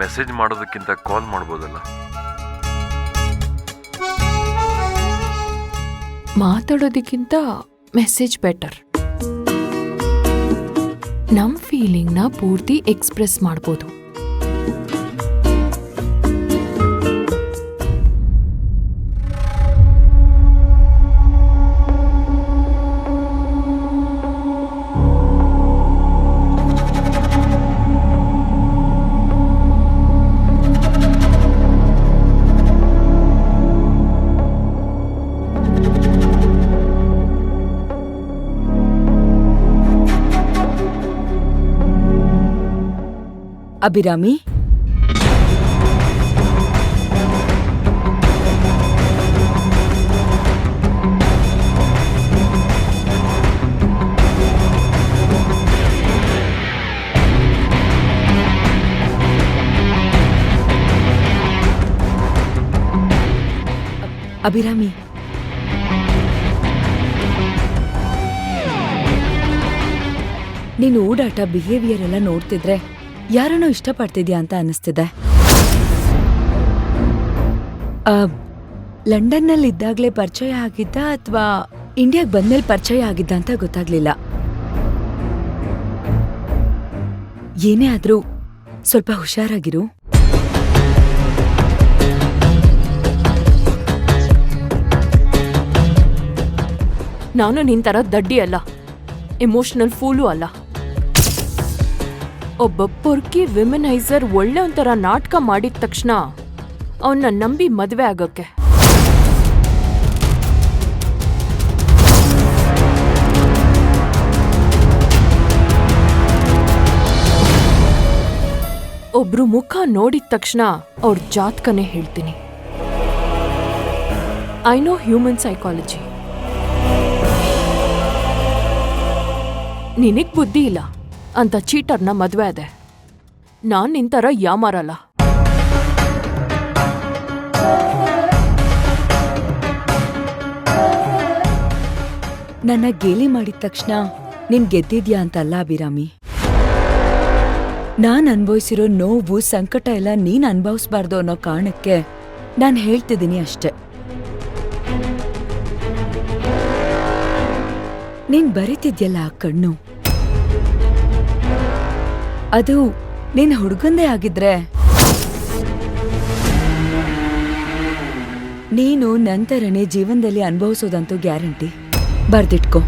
Message ಮಾಡೋದಕ್ಕಿಂತ ಕಾಲ್ ಮಾಡ್ಬೋದಲ್ಲ? ಮಾತಾಡೋದಕ್ಕಿಂತ message better. ನಮ್ ಫೀಲಿಂಗ್ನ ಪೂರ್ತಿ ಎಕ್ಸ್ಪ್ರೆಸ್ ಮಾಡ್ಬೋದು. ಅಭಿರಾಮಿ, ಅಭಿರಾಮಿ, ನೀನು ಓಡಾಟ ಬಿಹೇವಿಯರ್ ಎಲ್ಲ ನೋಡ್ತಿದ್ರೆ ಯಾರನ್ನೋ ಇಷ್ಟಪಡ್ತಿದ್ಯಾ ಅಂತ ಅನಿಸ್ತಿದೆ. ಲಂಡನ್ನಲ್ಲಿದ್ದಾಗ್ಲೇ ಪರಿಚಯ ಆಗಿದ್ದ ಅಥವಾ ಇಂಡಿಯಾಗ್ ಬಂದ್ಮೇಲೆ ಪರಿಚಯ ಆಗಿದ್ದ ಅಂತ ಗೊತ್ತಾಗ್ಲಿಲ್ಲ. ಏನೇ ಆದ್ರೂ ಸ್ವಲ್ಪ ಹುಷಾರಾಗಿರು. ನಾನು ನಿನ್ ತರ ದಡ್ಡಿ ಅಲ್ಲ, ಎಮೋಷನಲ್ ಫೂಲು ಅಲ್ಲ. ಒಬ್ಬ ಪೊರ್ಕಿ ವಿಮೆನೈಸರ್ ಒಳ್ಳೆ ಒಂಥರ ನಾಟಕ ಮಾಡಿದ ತಕ್ಷಣ ಅವನ್ನ ನಂಬಿ ಮದ್ವೆ ಆಗೋಕ್ಕೆ. ಒಬ್ರು ಮುಖ ನೋಡಿದ ತಕ್ಷಣ ಅವ್ರ ಜಾತಕನೇ ಹೇಳ್ತೀನಿ. I know human psychology. ನಿನಗ್ ಬುದ್ಧಿ ಇಲ್ಲ ಅಂತ ಚೀಟರ್ನ ಮದ್ವೆ ಅದೆ. ನಾನ್ ನಿಂತರ ಯಾಮಾರಲ್ಲ. ನನ್ನ ಗೇಲಿ ಮಾಡಿದ ತಕ್ಷಣ ನೀನ್ ಗೆದ್ದಿದ್ಯಾ ಅಂತಲ್ಲ ಅಭಿರಾಮಿ. ನಾನ್ ಅನ್ಭವಿಸಿರೋ ನೋವು ಸಂಕಟ ಎಲ್ಲ ನೀನ್ ಅನ್ಭವಿಸ್ಬಾರ್ದು ಅನ್ನೋ ಕಾರಣಕ್ಕೆ ನಾನ್ ಹೇಳ್ತಿದ್ದೀನಿ ಅಷ್ಟೆ. ನೀನ್ ಬರೀತಿದ್ಯಲ್ಲ ಆ ಕಣ್ಣು, ಅದು ನೀನ್ ಹುಡುಗಂದೇ ಆಗಿದ್ರೆ ನೀನು ನಂತರನೇ ಜೀವನದಲ್ಲಿ ಅನುಭವಿಸೋದಂತೂ ಗ್ಯಾರಂಟಿ. ಬರ್ದಿಟ್ಕೋ.